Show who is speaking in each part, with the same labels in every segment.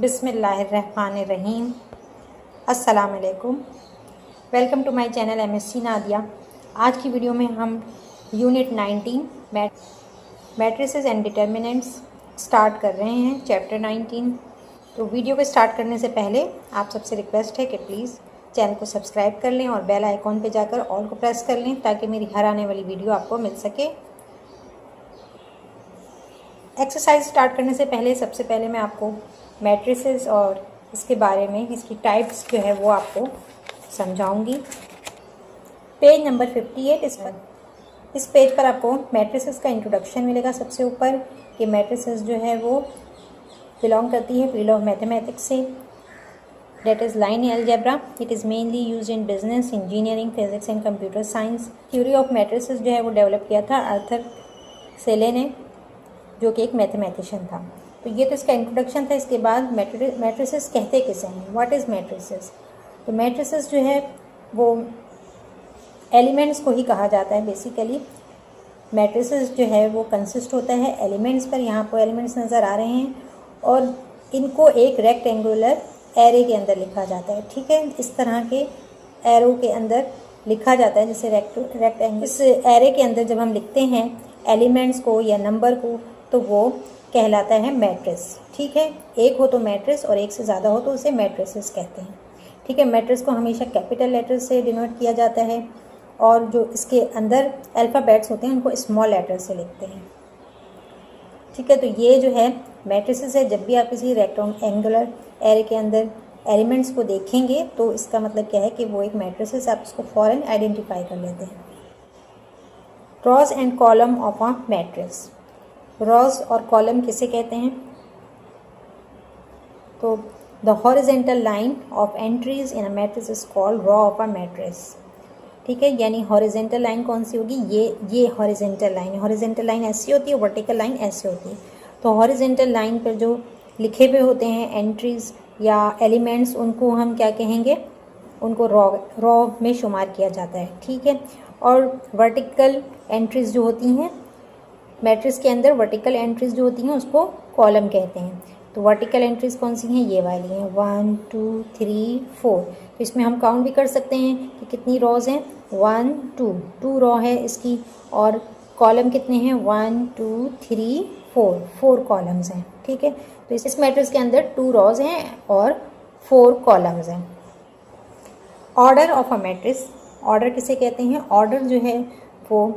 Speaker 1: बिस्मिल्लाहिर्रहमानिर्रहीम। अस्सलाम वालेकुम। Welcome to my channel MSc Nadia. आज की वीडियो में हम unit 19 matrices and determinants start कर रहे हैं, चैप्टर 19। तो वीडियो को स्टार्ट करने से पहले आप सबसे रिक्वेस्ट है कि प्लीज़ चैनल को सब्सक्राइब कर लें और बेल आइकॉन पे जाकर ऑल को प्रेस कर लें ताकि मेरी हर आने वाली वीडियो आपको मिल सके। एक्सरसाइज स्टार्ट करने से पहले सबसे पहले मैं आपको मैट्रिसेस और इसके बारे में, इसकी टाइप्स जो है वो आपको समझाऊंगी। पेज नंबर 58 इस पेज पर आपको मैट्रिसेस का इंट्रोडक्शन मिलेगा। सबसे ऊपर कि मैट्रिसेस जो है वो बिलोंग करती है फील्ड ऑफ मैथमेटिक्स से, that is line algebra. It is mainly use in business, engineering, physics and computer science. Theory of matrices जो है वो डेवलप किया था आर्थर सेले ने, जो कि एक मैथमेटिशियन था। तो ये तो इसका इंट्रोडक्शन था। इसके बाद मैट्रिसेस कहते किसे हैं, व्हाट इज़ मैट्रिसेस। तो मैट्रिसेस जो है वो एलिमेंट्स को ही कहा जाता है। बेसिकली मैट्रिसेस जो है वो कंसिस्ट होता है एलिमेंट्स पर। यहाँ पर एलिमेंट्स नज़र आ रहे हैं और इनको एक रेक्टेंगुलर एरे के अंदर लिखा जाता है। ठीक है, इस तरह के एरो के अंदर लिखा जाता है, जैसे रेक्टेंगल। इस एरे के अंदर जब हम लिखते हैं एलिमेंट्स को या नंबर को तो वो कहलाता है मैट्रिस। ठीक है, एक हो तो मैट्रिस और एक से ज़्यादा हो तो उसे मैट्रिसेस कहते हैं। ठीक है, मैट्रिस को हमेशा कैपिटल लेटर से डिनोट किया जाता है और जो इसके अंदर अल्फ़ाबेट्स होते हैं उनको स्मॉल लेटर से लिखते हैं। ठीक है, तो ये जो है मैट्रिसेस है। जब भी आप किसी रेक्टेंगुलर एरे के अंदर एलिमेंट्स को देखेंगे तो इसका मतलब क्या है कि वो एक मैट्रिसेस, आप इसको फ़ौरन आइडेंटिफाई कर लेते हैं। Rows and column of a matrix. Rows और कॉलम किसे कहते हैं? तो the horizontal line of entries in a matrix is called raw of a matrix. ठीक है, यानी हॉरिजेंटल लाइन कौन सी होगी? ये हॉरिजेंटल लाइन है। हॉरिजेंटल लाइन ऐसी होती है, वर्टिकल लाइन ऐसे होती है। तो हॉरिजेंटल लाइन पर जो लिखे हुए होते हैं एंट्रीज या एलिमेंट्स, उनको हम क्या कहेंगे? उनको रॉ में शुमार किया जाता है। ठीक है, और वर्टिकल एंट्रीज जो होती हैं मैट्रिक्स के अंदर, वर्टिकल एंट्रीज जो होती हैं उसको कॉलम कहते हैं। तो वर्टिकल एंट्रीज कौन सी हैं? ये वाली हैं, 1 2 3 4। तो इसमें हम काउंट भी कर सकते हैं कि कितनी रॉज हैं। 1 2 रॉ है इसकी, और कॉलम कितने हैं? 1 2 3 4 कॉलम्स हैं। ठीक है, तो इस मैट्रिक्स के अंदर 2 रॉज हैं और 4 कॉलम्स हैं। Order of a matrix. Order किसे कहते हैं? ऑर्डर जो है वो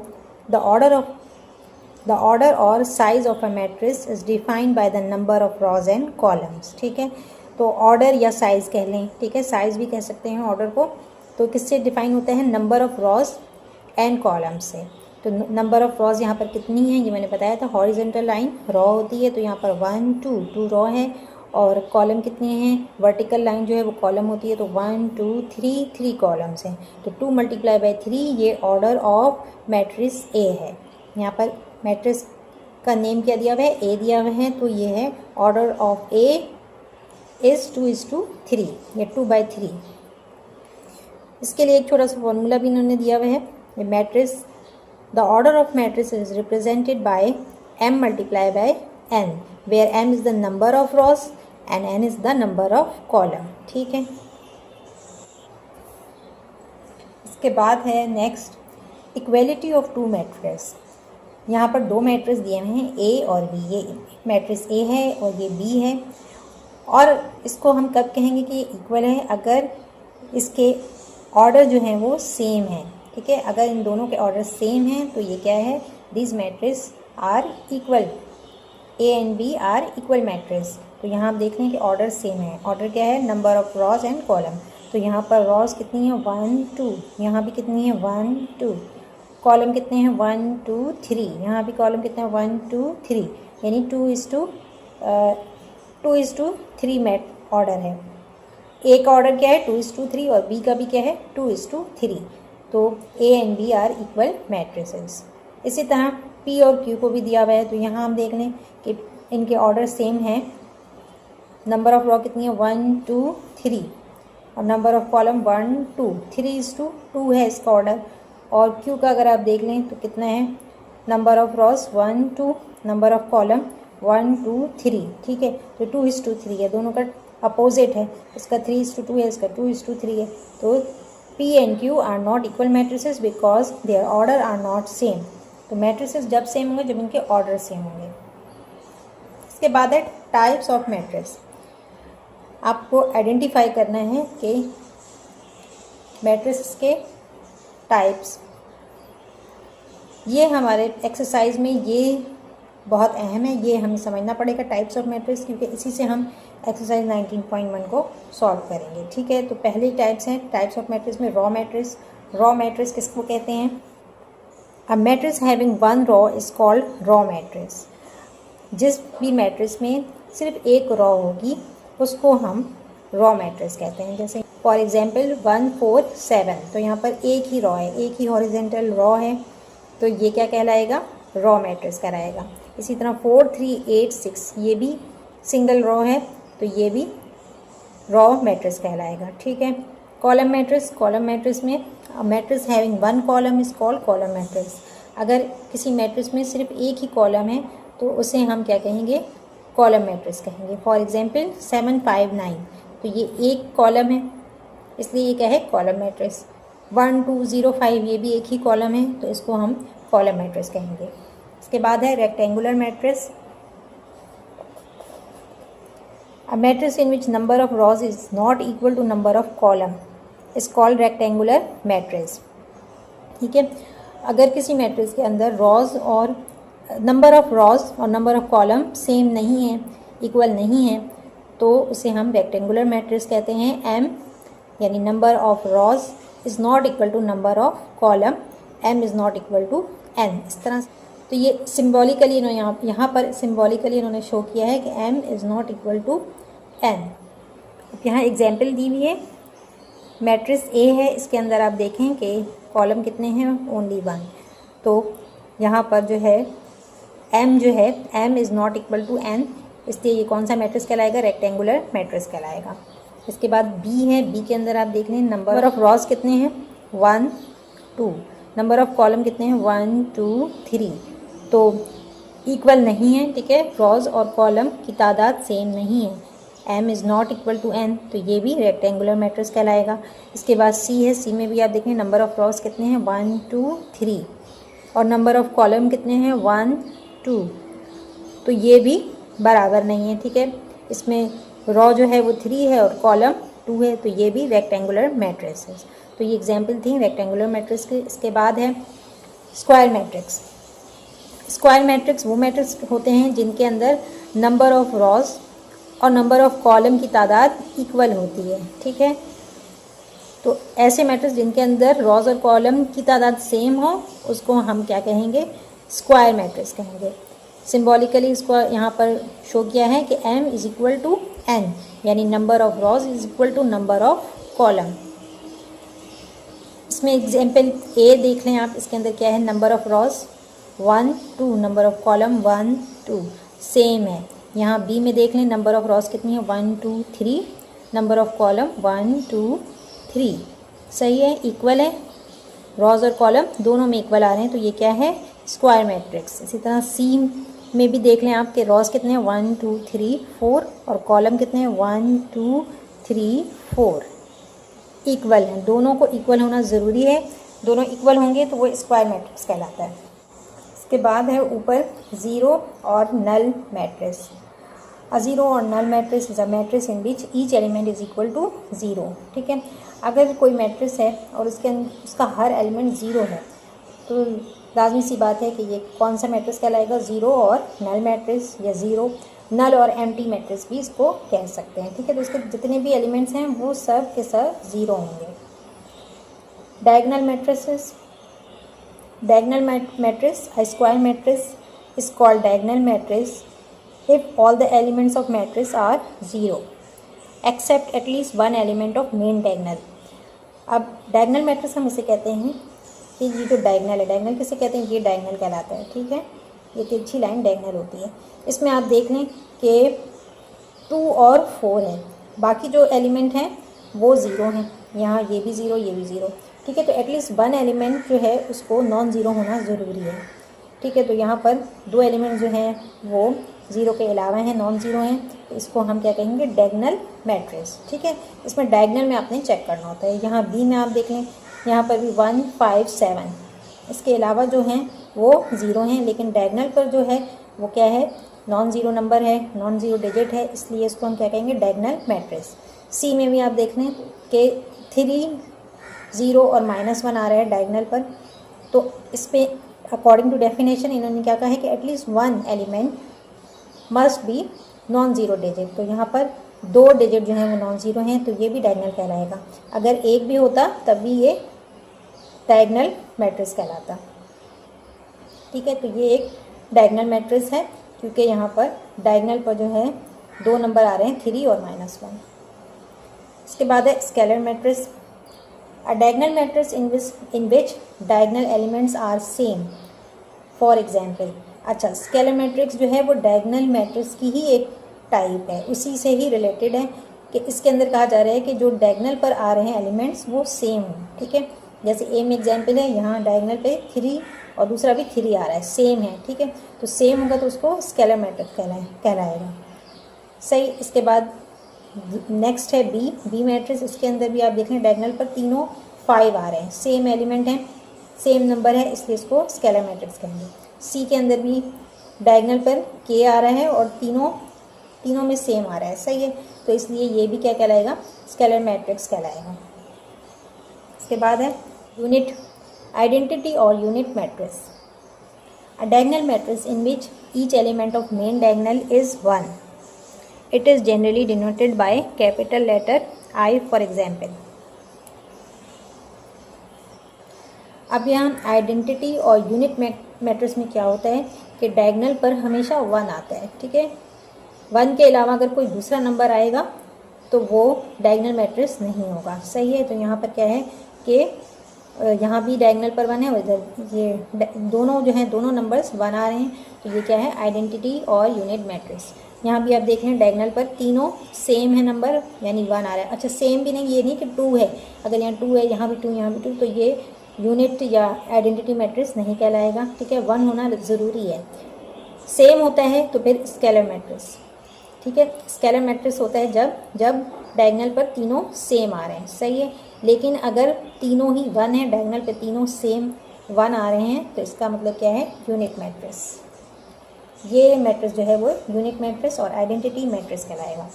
Speaker 1: द ऑर्डर और size of a matrix is defined by the number of rows and columns. ठीक है, तो ऑर्डर या साइज कह लें। ठीक है, साइज भी कह सकते हैं ऑर्डर को। तो किससे डिफाइन होता है? Number of rows and columns से। तो नंबर ऑफ रॉज यहाँ पर कितनी है ये मैंने बताया था। हॉरिजेंटल लाइन रॉ होती है तो यहाँ पर 1 2 रॉ है, और कॉलम कितने हैं? वर्टिकल लाइन जो है वो कॉलम होती है तो 1 2 3 कॉलम्स हैं। तो 2 × 3 ये ऑर्डर ऑफ मैट्रिक्स ए है। यहाँ पर मैट्रिक्स का नेम क्या दिया हुआ है? ए दिया हुआ है, तो ये है ऑर्डर ऑफ ए इज़ 2:3 या 2/3। इसके लिए एक छोटा सा फॉर्मूला भी इन्होंने दिया हुआ है। ये matrix, the order of matrix is represented by m × n, where m is the number of rows and n is the number of column. ठीक है, इसके बाद है नेक्स्ट इक्वेलिटी ऑफ 2 मैट्रिक्स। यहाँ पर 2 मैट्रिक्स दिए हुए हैं, ए और बी। ये मैट्रिक्स ए है और ये बी है, और इसको हम कब कहेंगे कि ये इक्वल है? अगर इसके ऑर्डर जो हैं वो सेम है। ठीक है, अगर इन दोनों के ऑर्डर सेम हैं तो ये क्या है? This matrix are equal, A and B are equal matrix. तो यहाँ आप देख लें कि ऑर्डर सेम है। ऑर्डर क्या है? Number of rows and column. तो यहाँ पर रॉज कितनी है? 1 2, यहाँ भी कितनी है? 1 2। कॉलम कितने हैं? 1 2 3, यहाँ भी कॉलम कितने हैं? 1 2 3, यानी 2:3 मैट ऑर्डर है। ए का ऑर्डर क्या है? 2:3, और बी का भी क्या है? 2:3। तो A and B are equal matrices. इसी तरह पी और क्यू को भी दिया हुआ है, तो यहाँ हम देख लें कि इनके ऑर्डर सेम हैं। नंबर ऑफ रॉ कितनी है? 1 2 3, और नंबर ऑफ कॉलम 1 2 3:2 है इसका ऑर्डर। और क्यू का अगर आप देख लें तो कितना है? Number of rows 1 2, number of column 1 2 3, ठीक है। तो 2:3 है, दोनों का अपोजिट है, इसका 3:2 है, इसका 2:3 है। तो P and Q are not equal matrices because their order are not same. तो मैट्रिसेस जब सेम होंगे जब इनके ऑर्डर सेम होंगे। इसके बाद है टाइप्स ऑफ मैट्रिक्स। आपको आइडेंटिफाई करना है कि मैट्रिक्स के टाइप्स, ये हमारे एक्सरसाइज में ये बहुत अहम है, ये हमें समझना पड़ेगा टाइप्स ऑफ मैट्रिक्स, क्योंकि इसी से हम एक्सरसाइज 19.1 को सॉल्व करेंगे, ठीक है। तो पहले टाइप्स हैं टाइप्स ऑफ मैट्रिक्स में रॉ मैट्रिक्स। रॉ मैट्रिक्स किसको कहते हैं? A matrix having one raw is called raw matrix. जिस भी मैट्रिक्स में सिर्फ एक रॉ होगी उसको हम रॉ मैट्रिक्स कहते हैं। जैसे फॉर एग्जांपल 1 4 7, तो यहाँ पर एक ही रॉ है, एक ही हॉरिजेंटल रॉ है, तो ये क्या कहलाएगा? रॉ मैट्रिक्स कहलाएगा। इसी तरह 4 3 8 6, ये भी सिंगल रॉ है, तो ये भी रॉ मैट्रिक्स कहलाएगा, ठीक है। कॉलम मैट्रिक्स, कॉलम मैट्रिक्स में matrix having one column is called column matrix. अगर किसी मैट्रिक्स में सिर्फ एक ही कॉलम है तो उसे हम क्या कहेंगे? कॉलम मैट्रिक्स कहेंगे। फॉर एग्जांपल 7 5 9, तो ये एक कॉलम है, इसलिए ये क्या है? Column matrix. 1 2 0 5, ये भी एक ही कॉलम है, तो इसको हम कॉलम मैट्रिक्स कहेंगे। इसके बाद है rectangular matrix. A matrix in which number of rows is not equal to number of column is called rectangular matrix, ठीक है। अगर किसी मैट्रिक्स के अंदर रॉज और नंबर ऑफ रॉज और नंबर ऑफ कॉलम सेम नहीं है, इक्वल नहीं है, तो उसे हम रेक्टेंगुलर मैट्रिक्स कहते हैं। m यानी number of rows is not equal to number of column, m is not equal to n, इस तरह। तो ये सिम्बॉलिकली इन्होंने यहाँ पर सिम्बॉलिकली इन्होंने शो किया है कि m is not equal to n। यहाँ एग्जाम्पल दी हुई है, मैट्रिक्स A है, इसके अंदर आप देखें कि कॉलम कितने हैं? ओनली 1। तो यहाँ पर जो है m जो है m is not equal to n, इसलिए ये कौन सा मैट्रिक्स कहलाएगा? रेक्टेंगुलर मैट्रिक्स कहलाएगा। इसके बाद B है, B के अंदर आप देख लें नंबर ऑफ रॉज कितने हैं? 1 2, नंबर ऑफ कॉलम कितने हैं? 1 2 3, तो इक्वल नहीं है, ठीक है। रॉज और कॉलम की तादाद सेम नहीं है, m is not equal to n, तो ये भी रेक्टेंगुलर मैट्रिक्स कहलाएगा। इसके बाद C है, C में भी आप देखें नंबर ऑफ रॉज कितने हैं? 1 2 3, और नंबर ऑफ कॉलम कितने हैं? 1 2, तो ये भी बराबर नहीं है, ठीक है। इसमें रॉ जो है वो 3 है और कॉलम 2 है, तो ये भी रेक्टेंगुलर मैट्रिक्स है। तो ये एग्जांपल थी रेक्टेंगुलर मैट्रिक्स की। इसके बाद है स्क्वायर मैट्रिक्स। स्क्वायर मैट्रिक्स वो मैट्रिक्स होते हैं जिनके अंदर नंबर ऑफ रॉज और नंबर ऑफ कॉलम की तादाद इक्वल होती है, ठीक है। तो ऐसे मैट्रिक्स जिनके अंदर रॉज और कॉलम की तादाद सेम हो उसको हम क्या कहेंगे? स्क्वायर मैट्रिक्स कहेंगे। सिम्बॉलिकली इसको यहाँ पर शो किया है कि m is equal to n, यानी number of rows is equal to number of column. इसमें एग्जाम्पल A देख लें आप, इसके अंदर क्या है? Number of rows 1 2, number of column 1 2, same है। यहाँ B में देख लें नंबर ऑफ रॉज कितनी है? 1 2 3, नंबर ऑफ कॉलम 1 2 3, सही है, इक्वल है, रॉज और कॉलम दोनों में इक्वल आ रहे हैं, तो ये क्या है? Square matrix. इसी तरह C में भी देख लें आप कि रॉज कितने हैं? 1 2 3 4, और कॉलम कितने हैं? 1 2 3 4, इक्वल हैं, दोनों को इक्वल होना ज़रूरी है, दोनों इक्वल होंगे तो वो स्क्वायर मैट्रिक्स कहलाता है। इसके बाद है ऊपर ज़ीरो और नल मैट्रिक्स। अ ज़ीरो और null matrix is a matrix in which each element is equal to zero, ठीक है। अगर कोई मैट्रिक्स है और उसका हर एलिमेंट ज़ीरो है तो लाजमी सी बात है कि ये कौन सा मैट्रिक्स कहलाएगा? ज़ीरो और नल मैट्रिक्स, या ज़ीरो नल और एम्प्टी मैट्रिक्स भी इसको कह सकते हैं, ठीक है। तो इसके जितने भी एलिमेंट्स हैं वो सब के सब ज़ीरो होंगे। Diagonal matrices, diagonal matrix, a square matrix is called diagonal matrix if all the elements of matrix are zero except at least one element of main diagonal। अब डायगोनल मैट्रिक्स हम इसे कहते हैं कि ये जो डायगोनल है, डायगोनल किसे कहते हैं? ये डायगोनल कहलाता है, ठीक है। ये तिरछी लाइन डायगोनल होती है। इसमें आप देख लें कि 2 और 4 है, बाकी जो एलिमेंट हैं वो ज़ीरो हैं, यहाँ ये भी ज़ीरो, ये भी ज़ीरो, ठीक है। तो एटलीस्ट वन एलिमेंट जो है उसको नॉन ज़ीरो होना ज़रूरी है, ठीक है। तो यहाँ पर 2 एलिमेंट जो हैं वो ज़ीरो के अलावा हैं, नॉन ज़ीरो हैं, तो इसको हम क्या कहेंगे, डायगोनल मैट्रिक्स। ठीक है, इसमें डायगोनल में आपने चेक करना होता है। यहाँ बी में आप देख लें, यहाँ पर भी 1 5 7, इसके अलावा जो हैं वो ज़ीरो हैं, लेकिन डायगोनल पर जो है वो क्या है, नॉन ज़ीरो नंबर है, नॉन ज़ीरो डिजिट है, इसलिए इसको हम क्या कहेंगे, डायगोनल मैट्रिक्स। सी में भी आप देख लें कि 3 0 और -1 आ रहा है डायगोनल पर, तो इस पर अकॉर्डिंग टू डेफिनेशन इन्होंने क्या कहा है कि at least 1 element must be non zero digit. तो यहाँ पर 2 डिजिट जो हैं वो नॉन ज़ीरो हैं, तो ये भी डायगोनल कहलाएगा। अगर एक भी होता तब भी ये डायगोनल मैट्रिक्स कहलाता। ठीक है, तो ये एक डायगोनल मैट्रिक्स है, क्योंकि यहाँ पर डायगोनल पर जो है 2 नंबर आ रहे हैं, 3 और -1। इसके बाद है scalar matrix. A diagonal matrix in which diagonal elements are same. For example, अच्छा, स्केलर मैट्रिक्स जो है वो डायगोनल मैट्रिक्स की ही एक टाइप है, उसी से ही रिलेटेड है कि इसके अंदर कहा जा रहा है कि जो डायगोनल पर आ रहे हैं एलिमेंट्स वो सेम हो। ठीक है, जैसे ए में एग्जाम्पल है, यहाँ डायगोनल पे 3 और दूसरा भी 3 आ रहा है, सेम है। ठीक है, तो सेम होगा तो उसको स्केलर मैट्रिक्स कहलाएगा। सही। इसके बाद नेक्स्ट है बी मैट्रिक्स। इसके अंदर भी आप देख लें डायगोनल पर तीनों 5 आ रहे हैं, सेम एलिमेंट हैं, सेम नंबर है, इसलिए इसको स्केलर मैट्रिक्स कहेंगे। सी के अंदर भी डायगोनल पर के आ रहा है और तीनों में सेम आ रहा है, सही है, तो इसलिए ये भी क्या कहलाएगा, स्केलर मैट्रिक्स कहलाएगा। इसके बाद है यूनिट आइडेंटिटी और unit matrix. A diagonal matrix in which each element of main diagonal is 1. It is generally denoted by capital letter I, for example. अब यहाँ आइडेंटिटी और यूनिट मैट्रिक्स में क्या होता है कि डायगोनल पर हमेशा 1 आता है। ठीक है, 1 के अलावा अगर कोई दूसरा नंबर आएगा तो वो डायगोनल मैट्रिक्स नहीं होगा, सही है। तो यहाँ पर क्या है कि यहाँ भी डायगोनल पर 1 है और इधर ये दोनों जो हैं, दोनों नंबर्स 1 आ रहे हैं, तो ये क्या है, आइडेंटिटी और यूनिट मैट्रिक्स। यहाँ भी आप देख रहे हैं डायगोनल पर तीनों सेम है नंबर, यानी 1 आ रहा है। अच्छा, सेम भी नहीं, ये नहीं कि 2 है, अगर यहाँ 2 है, यहाँ भी 2, यहाँ भी 2, तो ये यूनिट या आइडेंटिटी मैट्रिक्स नहीं कहलाएगा। ठीक है, 1 होना ज़रूरी है। सेम होता है तो फिर स्केलर मैट्रिक्स। ठीक है, स्केलर मैट्रिक्स होता है जब डायगोनल पर तीनों सेम आ रहे हैं, सही है। लेकिन अगर तीनों ही 1 है, डायगोनल पर तीनों सेम 1 आ रहे हैं, तो इसका मतलब क्या है, यूनिट मैट्रिक्स। ये मैट्रिक्स जो है वो यूनिट मैट्रिक्स और आइडेंटिटी मैट्रिक्स कहलाएगा।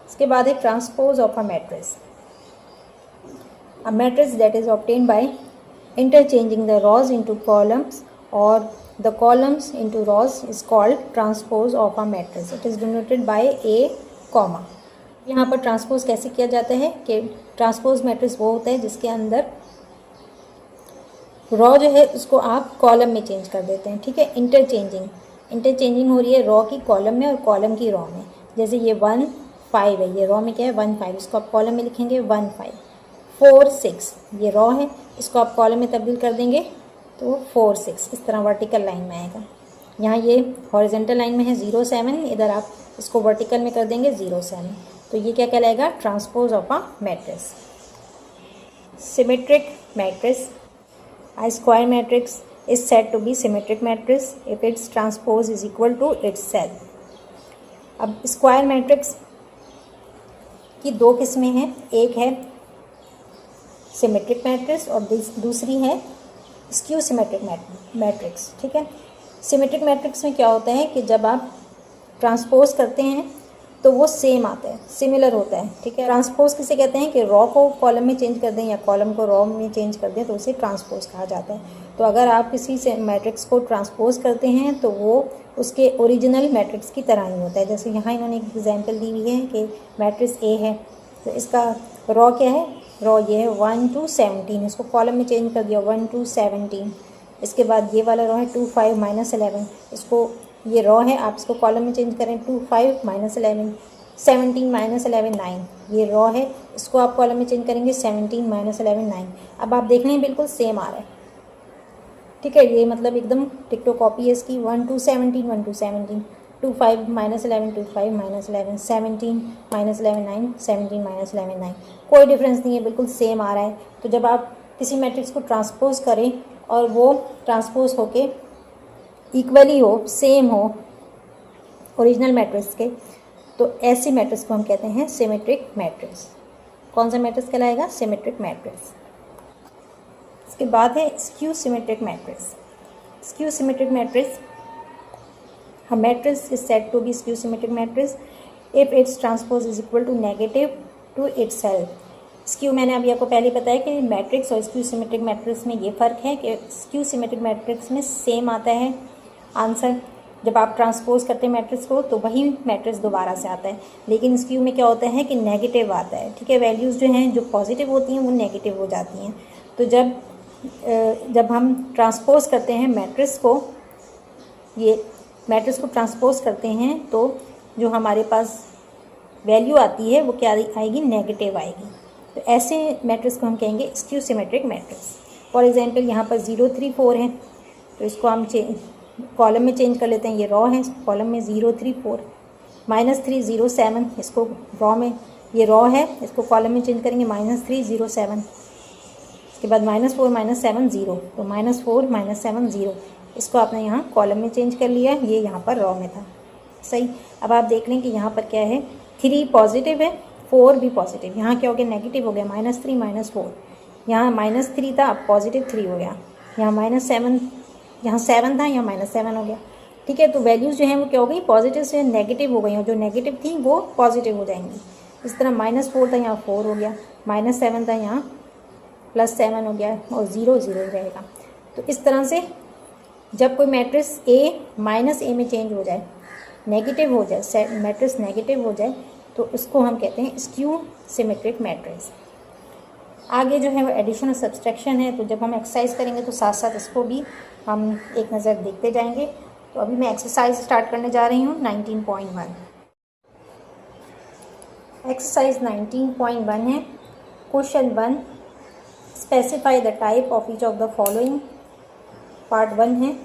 Speaker 1: इसके बाद है transpose of a matrix. A matrix that is obtained by interchanging the rows into columns और the columns into rows is called transpose of a matrix. It is denoted by A comma. यहाँ पर transpose कैसे किया जाता है कि transpose matrix वो होता है जिसके अंदर रॉ जो है उसको आप कॉलम में चेंज कर देते हैं। ठीक है, इंटरचेंजिंग हो रही है रॉ की कॉलम में और कॉलम की रॉ में। जैसे ये 1 5 है, ये रॉ में क्या है, 1 5, इसको आप कॉलम में लिखेंगे 1 5। 4 6 ये रॉ है, इसको आप कॉलम में तब्दील कर देंगे तो 4 6, इस तरह वर्टिकल लाइन में आएगा। यहाँ ये हॉरिजेंटल लाइन में है 0 7, इधर आप इसको वर्टिकल में कर देंगे 0 7, तो ये क्या कहलाएगा, transpose of a matrix. Symmetric matrix. A square matrix is said to be symmetric matrix if its transpose is equal to itself. अब स्क्वायर मैट्रिक्स की 2 किस्में हैं, एक है सिमेट्रिक मैट्रिक्स और दूसरी है स्क्यू सिमेट्रिक मैट्रिक्स। ठीक है, सिमेट्रिक मैट्रिक्स में क्या होता है कि जब आप ट्रांसपोज करते हैं तो वो सेम आता है, सिमिलर होता है। ठीक है, ट्रांसपोज किसे कहते हैं कि रॉ को कॉलम में चेंज कर दें या कॉलम को रॉ में चेंज कर दें तो उसे ट्रांसपोज कहा जाता है। तो अगर आप किसी से मैट्रिक्स को ट्रांसपोज करते हैं तो वो उसके ओरिजिनल मैट्रिक्स की तरह ही होता है। जैसे यहाँ इन्होंने एक एग्जाम्पल दी हुई है कि मैट्रिक्स ए है, तो इसका रॉ क्या है, रॉ ये है 1 to 17, इसको कॉलम में चेंज कर दिया 1 to 17। इसके बाद ये वाला रॉ है 2 5 -11, इसको ये रॉ है, आप इसको कॉलम में चेंज करें 2 5 -11, 17 -11 9, ये रॉ है, इसको आप कॉलम में चेंज करेंगे 17 -11 9। अब आप देख रहे हैं बिल्कुल सेम आ रहा है। ठीक है, ये मतलब एकदम टिकटो कॉपी है इसकी, 1 to 17 1 to 17, 2 5 -11 2 5 -11, 17 -11 9, 17 -11 9, कोई डिफरेंस नहीं है, बिल्कुल सेम आ रहा है। तो जब आप किसी मैट्रिक्स को ट्रांसपोज करें और वो ट्रांसपोज होके इक्वली हो, सेम हो, ओरिजिनल मैट्रिक्स के, तो ऐसी मैट्रिक्स को हम कहते हैं सिमेट्रिक मैट्रिक्स। कौन सा मैट्रिक्स कहलाएगा? Symmetric matrix. इसके बाद है skew symmetric matrix. Skew symmetric matrix, a matrix is said to be skew symmetric matrix if its transpose is equal to negative to itself। Skew मैंने अभी आपको पहले बताया कि मैट्रिक्स और स्क्यू सिमेट्रिक मैट्रिक्स में ये फ़र्क है कि स्क्यू सिमेट्रिक मैट्रिक्स में सेम आता है आंसर, जब आप ट्रांसपोज करते हैं मैट्रिक्स को तो वही मैट्रिक्स दोबारा से आता है, लेकिन स्क्यू में क्या होता है कि नेगेटिव आता है। ठीक है, वैल्यूज़ जो हैं जो पॉजिटिव होती हैं वो नेगेटिव हो जाती हैं। तो जब हम ट्रांसपोज करते हैं मैट्रिक्स को, ये मैट्रिक्स को ट्रांसपोज करते हैं तो जो हमारे पास वैल्यू आती है वो क्या आएगी? नेगेटिव आएगी। तो ऐसे मैट्रिक्स को हम कहेंगे skew symmetric matrix. For example यहाँ पर 0 3 4 है, तो इसको हम कॉलम में चेंज कर लेते हैं। ये रॉ है, कॉलम में 0 3 4, -3 0 7, इसको रॉ में, ये रॉ है, इसको कॉलम में चेंज करेंगे -3 0 7। इसके बाद -4 -7 0, तो -4 -7 0, इसको आपने यहाँ कॉलम में चेंज कर लिया, ये यहाँ पर रॉ में था। सही। अब आप देख लें कि यहाँ पर क्या है, 3 पॉजिटिव है, 4 भी पॉजिटिव। यहाँ क्या हो गया? नेगेटिव हो गया, -3 -4। यहाँ -3 था, अब +3 हो गया। यहाँ -7, यहाँ 7 था, यहाँ -7 हो गया। ठीक है, तो वैल्यूज़ जो हैं वो क्या हो गई? पॉजिटिव से नेगेटिव हो गई, और जो नेगेटिव थी वो पॉजिटिव हो जाएंगी। इस तरह -4 था, यहाँ 4 हो गया, -7 था, यहाँ +7 हो गया, और 0 0 रहेगा। तो इस तरह से जब कोई मैट्रिक्स A -A में चेंज हो जाए, नेगेटिव हो जाए, मैट्रिक्स नेगेटिव हो जाए, तो उसको हम कहते हैं स्क्यू सिमेट्रिक मैट्रिक्स। आगे जो है वो एडिशन और सब्सट्रैक्शन है, तो जब हम एक्सरसाइज करेंगे तो साथ साथ इसको भी हम एक नज़र देखते जाएंगे। तो अभी मैं एक्सरसाइज स्टार्ट करने जा रही हूँ 19.1। एक्सरसाइज 19.1 है। Question 1, specify the type of each of the following. Part 1 है।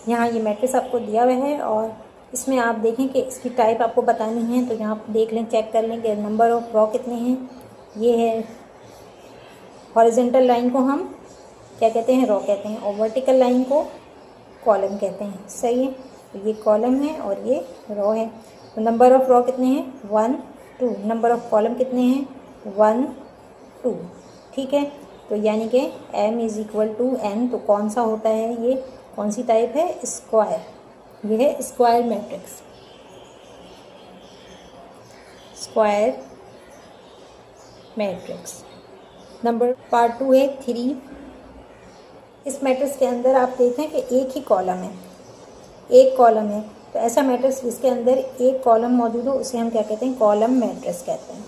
Speaker 1: यहाँ ये मैट्रिक्स आपको दिया हुआ है और इसमें आप देखें कि इसकी टाइप आपको बतानी है, तो यहाँ देख लें, चेक कर लें कि नंबर ऑफ रॉ कितने हैं। ये है, हॉरिजॉन्टल लाइन को हम क्या कहते हैं? रॉ कहते हैं, और वर्टिकल लाइन को कॉलम कहते हैं। सही है, तो ये कॉलम है और ये रॉ है। तो नंबर ऑफ रॉ कितने हैं? 1 2। नंबर ऑफ कॉलम कितने हैं? 1 2। ठीक है, तो यानी कि m = n, तो कौन सा होता है ये? कौन सी टाइप है? स्क्वायर। ये है square matrix, square matrix. Number part 2 है 3। इस मैट्रिक्स के अंदर आप देखें कि एक ही कॉलम है, एक कॉलम है, तो ऐसा मैट्रिक्स जिसके अंदर एक कॉलम मौजूद हो उसे हम क्या कहते हैं? कॉलम मैट्रिक्स कहते हैं,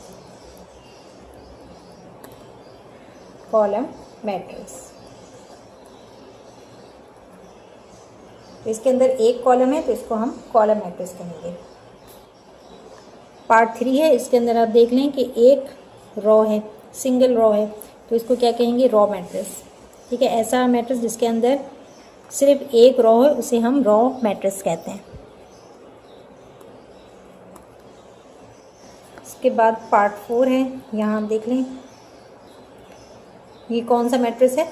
Speaker 1: कॉलम मैट्रिक्स। तो इसके अंदर एक कॉलम है तो इसको हम कॉलम मैट्रिक्स कहेंगे। पार्ट 3 है, इसके अंदर आप देख लें कि एक रॉ है, सिंगल रॉ है, तो इसको क्या कहेंगे? Raw matrix. ठीक है, ऐसा मैट्रिक्स जिसके अंदर सिर्फ एक रॉ है उसे हम रॉ मैट्रिक्स कहते हैं। इसके बाद पार्ट 4 है, यहाँ आप देख लें ये कौन सा मैट्रिक्स है?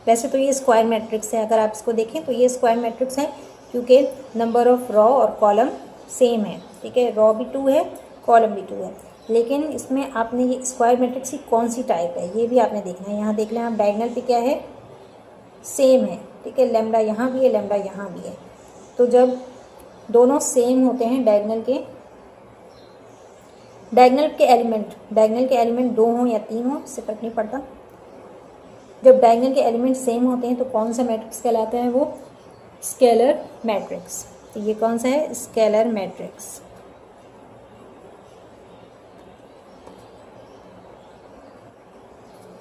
Speaker 1: वैसे तो ये स्क्वायर मैट्रिक्स है, अगर आप इसको देखें तो ये स्क्वायर मैट्रिक्स है क्योंकि नंबर ऑफ रॉ और कॉलम सेम है। ठीक है, रॉ भी 2 है, कॉलम भी 2 है, लेकिन इसमें आपने ये स्क्वायर मैट्रिक्स की कौन सी टाइप है ये भी आपने देखना है। यहाँ देख लें आप, डायगोनल पे क्या है? सेम है। ठीक है, लैम्डा यहाँ भी है, लैम्डा यहाँ भी है। तो जब दोनों सेम होते हैं, डायगोनल के एलिमेंट 2 हों या 3 हों, इससे फर्क नहीं पड़ता। जब डायगोनल के एलिमेंट सेम होते हैं तो कौन सा मैट्रिक्स कहलाता है? वो स्केलर मैट्रिक्स। तो ये कौन सा है? Scalar matrix.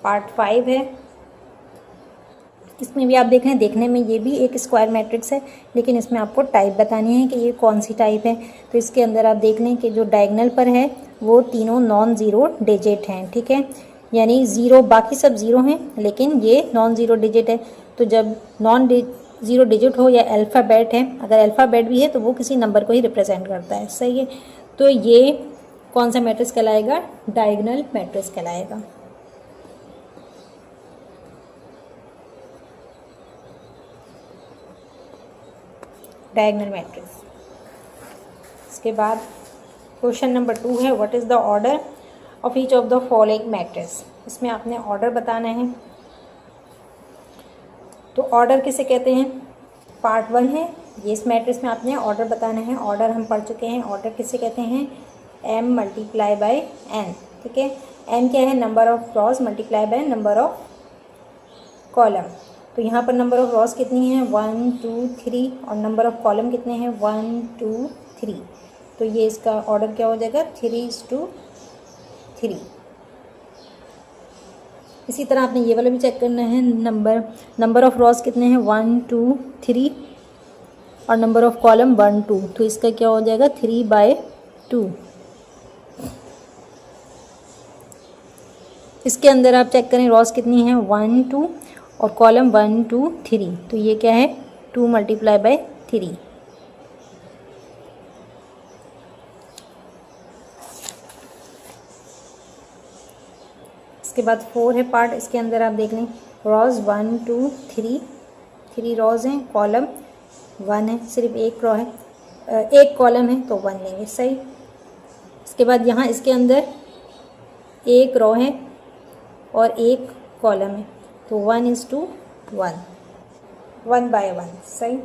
Speaker 1: पार्ट 5 है, इसमें भी आप देख रहे हैं, देखने में ये भी एक स्क्वायर मैट्रिक्स है, लेकिन इसमें आपको टाइप बतानी है कि ये कौन सी टाइप है। तो इसके अंदर आप देख लें कि जो डायगोनल पर है वो तीनों नॉन ज़ीरो डिजिट हैं। ठीक है, यानी ज़ीरो, बाकी सब ज़ीरो हैं लेकिन ये नॉन ज़ीरो डिजिट है। तो जब नॉन ज़ीरो डिजिट हो या अल्फ़ाबेट है, अगर अल्फ़ाबेट भी है तो वो किसी नंबर को ही रिप्रेजेंट करता है। सही है, तो ये कौन सा मैट्रिक्स कहलाएगा? डायगोनल मैट्रिक्स कहलाएगा। Diagonal matrix. इसके बाद क्वेश्चन नंबर 2 है, what is the order of each of the following matrix. इसमें आपने ऑर्डर बताना है। तो ऑर्डर किसे कहते हैं, पार्ट 1 है ये, इस मैट्रिक्स में आपने ऑर्डर बताना है। ऑर्डर हम पढ़ चुके हैं। ऑर्डर किसे कहते हैं, m मल्टीप्लाई बाय n। ठीक है, n क्या है, number of rows multiply by number of column. तो यहाँ पर नंबर ऑफ रॉज कितनी है, 1 2 3, और नंबर ऑफ कॉलम कितने हैं, 1 2 3। तो ये इसका ऑर्डर क्या हो जाएगा, 3:3। इसी तरह आपने ये वाला भी चेक करना है, नंबर ऑफ रॉज कितने हैं, 1 2 3, और नंबर ऑफ कॉलम 1 2। तो इसका क्या हो जाएगा, 3/2। इसके अंदर आप चेक करें रॉज कितनी है, 1 2, और कॉलम 1 2 3। तो ये क्या है, 2 मल्टीप्लाई बाय 3। इसके बाद 4 है पार्ट। इसके अंदर आप देख लें रॉज 1 2 3 रॉज हैं, कॉलम 1 है, सिर्फ एक रो है, एक कॉलम है, तो 1 लेंगे, सही। इसके बाद यहाँ इसके अंदर एक रो है और एक कॉलम है, तो 1:1, 1/1, सही।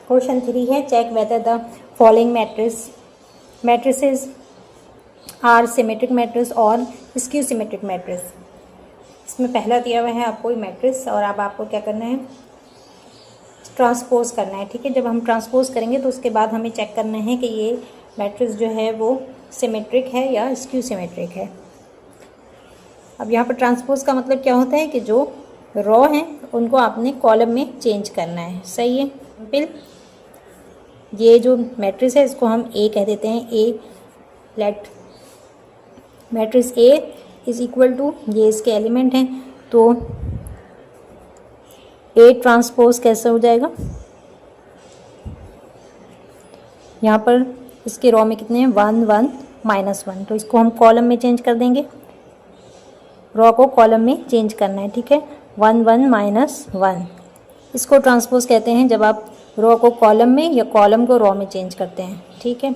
Speaker 1: क्वेश्चन 3 है, check whether the following matrices are symmetric matrix और स्क्यू सिमेट्रिक मैट्रिक्स। इसमें पहला दिया हुआ है आपको मैट्रिक्स, और अब आपको क्या करना है, ट्रांसपोज करना है। ठीक है, जब हम ट्रांसपोज करेंगे तो उसके बाद हमें चेक करना है कि ये मैट्रिक्स जो है वो सिमेट्रिक है या स्क्यू सिमेट्रिक है। अब यहाँ पर ट्रांसपोज का मतलब क्या होता है कि जो रो हैं उनको आपने कॉलम में चेंज करना है, सही है। फिर ये जो मैट्रिक्स है इसको हम ए कह देते हैं, A. Let matrix A is equal to, ये इसके एलिमेंट हैं, तो ए ट्रांसपोज कैसे हो जाएगा, यहाँ पर इसके रो में कितने हैं, 1 1 -1, तो इसको हम कॉलम में चेंज कर देंगे। रो को कॉलम में चेंज करना है, ठीक है। 1 1 -1, इसको ट्रांसपोज कहते हैं जब आप रो को कॉलम में या कॉलम को रो में चेंज करते हैं, ठीक है।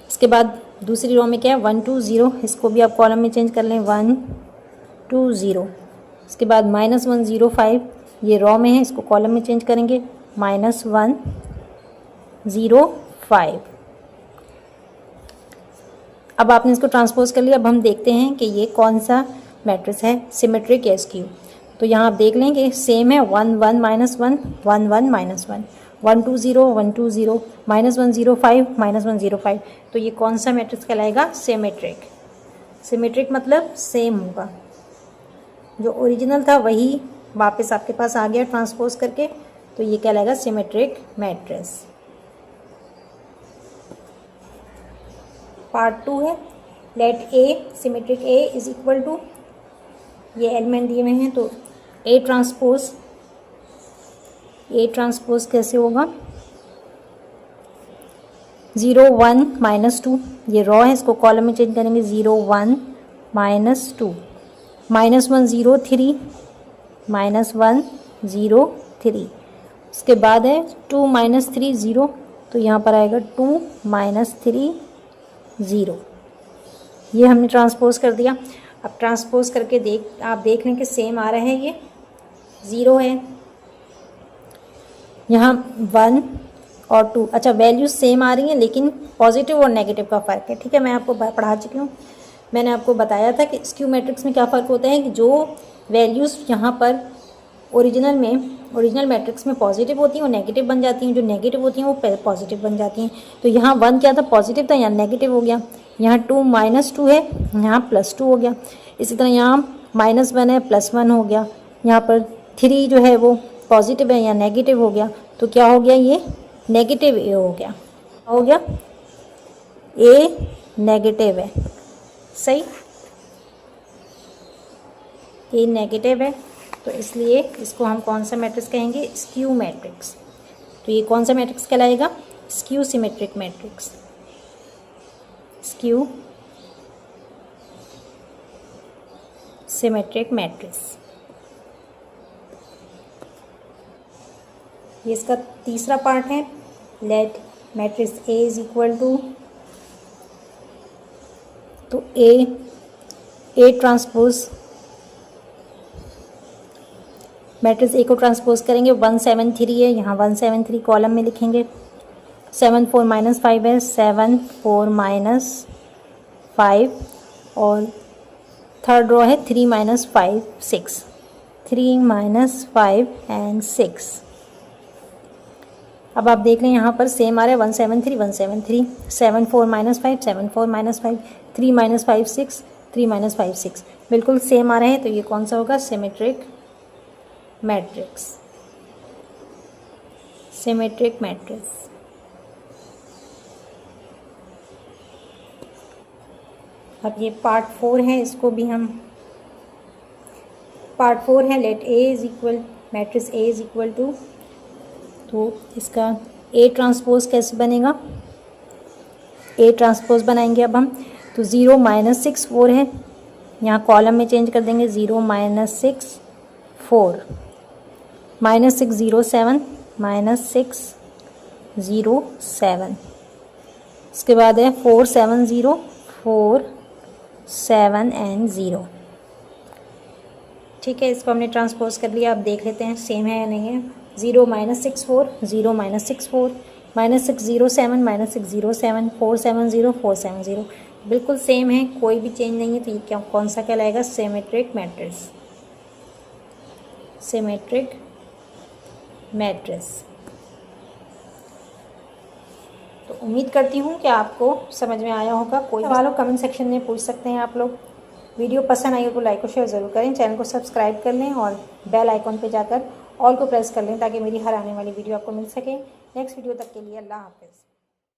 Speaker 1: इसके बाद दूसरी रो में क्या है, 1 2 0, इसको भी आप कॉलम में चेंज कर लें, 1 2 0। इसके बाद -1 0 5, ये रो में है, इसको कॉलम में चेंज करेंगे, -1 0 5। अब आपने इसको ट्रांसपोज कर लिया। अब हम देखते हैं कि ये कौन सा मैट्रिक्स है, सिमेट्रिक या स्क्यू। तो यहाँ आप देख लें कि सेम है, 1 1 -1 1 1 -1, 1 2 0 1 2 0, -1 0 5 -1 0 5। तो ये कौन सा मैट्रिक्स कहलाएगा, सिमेट्रिक। सिमेट्रिक मतलब सेम होगा, जो ओरिजिनल था वही वापस आपके पास आ गया ट्रांसपोज करके, तो ये कहलाएगा सिमेट्रिक मैट्रिक्स। पार्ट 2 है, let A symmetric A is equal to, ये एलिमेंट दिए हुए हैं, तो ए ट्रांसपोज कैसे होगा, 0 1 -2, ये रो है, इसको कॉलम में चेंज करेंगे, 0 1 -2, -1 0 3 -1 0 3। उसके बाद है 2 -3 0, तो यहाँ पर आएगा 2 -3 0। ये हमने ट्रांसपोज कर दिया। अब ट्रांसपोज करके आप देख लें कि सेम आ रहा है, ये 0 है, यहाँ 1 और 2। अच्छा, वैल्यूज सेम आ रही हैं लेकिन पॉजिटिव और नेगेटिव का फ़र्क है, ठीक है। मैं आपको पढ़ा चुकी हूँ, मैंने आपको बताया था कि स्क्यू मैट्रिक्स में क्या फ़र्क होता है कि जो वैल्यूज़ यहाँ पर ओरिजिनल मैट्रिक्स में पॉजिटिव होती हैं वो नेगेटिव बन जाती हैं, जो नेगेटिव होती हैं वो पॉजिटिव बन जाती हैं। तो यहाँ 1 क्या था, पॉजिटिव था, यहाँ नेगेटिव हो गया। यहाँ 2 -2 है, यहाँ +2 हो गया। इसी तरह यहाँ -1 है, +1 हो गया। यहाँ पर 3 जो है वो पॉजिटिव है या नेगेटिव हो गया, तो क्या हो गया, ये नेगेटिव ए हो गया, हो गया ए नेगेटिव है, सही। ए नेगेटिव है, तो इसलिए इसको हम कौन सा मैट्रिक्स कहेंगे, स्क्यू मैट्रिक्स। तो ये कौन सा मैट्रिक्स कहलाएगा, skew symmetric matrix. Skew symmetric matrix, ये इसका तीसरा पार्ट है। Let matrix A is equal to, तो ए ट्रांसपोज, मैट्रिक्स ए को ट्रांसपोज करेंगे 173 है, यहाँ 173 कॉलम में लिखेंगे। 7 4 - 5 है, 7 4 - 5 और थर्ड रो है 3 - 5 6, 3 - 5 एंड 6। अब आप देख लें यहाँ पर सेम आ रहा है 173 173, 7 4 - 5 7 4 - 5, 3 - 5 6, 3 - 5 6, बिल्कुल सेम आ रहे हैं। तो ये कौन सा होगा? Symmetric matrix, symmetric matrix. अब ये पार्ट 4 है, इसको भी हम पार्ट 4 है। Let A is equal, matrix A is equal to, तो इसका ए ट्रांसपोज कैसे बनेगा? ए ट्रांसपोज बनाएंगे अब हम, तो 0 - 6 4 है, यहाँ कॉलम में चेंज कर देंगे। 0 - 6 4, -6 0 7, -6 0 7, इसके बाद है 4 7 0, 4 7 एंड 0। ठीक है, इसको हमने ट्रांसपोज कर लिया। अब देख लेते हैं सेम है या नहीं है। 0 - 6 4, 0 - 6 4, -6 0 7, -6 0 7, 4 7 0, 4 7 0, बिल्कुल सेम है, कोई भी चेंज नहीं है। तो ये क्या, कौन सा कहलाएगा? Symmetric matrix, symmetric matrix. तो उम्मीद करती हूँ कि आपको समझ में आया होगा। कोई सवाल हो कमेंट सेक्शन में पूछ सकते हैं आप लोग। वीडियो पसंद आई हो तो लाइक और शेयर ज़रूर करें, चैनल को सब्सक्राइब कर लें और बेल आइकॉन पे जाकर ऑल को प्रेस कर लें ताकि मेरी हर आने वाली वीडियो आपको मिल सके। नेक्स्ट वीडियो तक के लिए अल्लाह हाफ़िज़।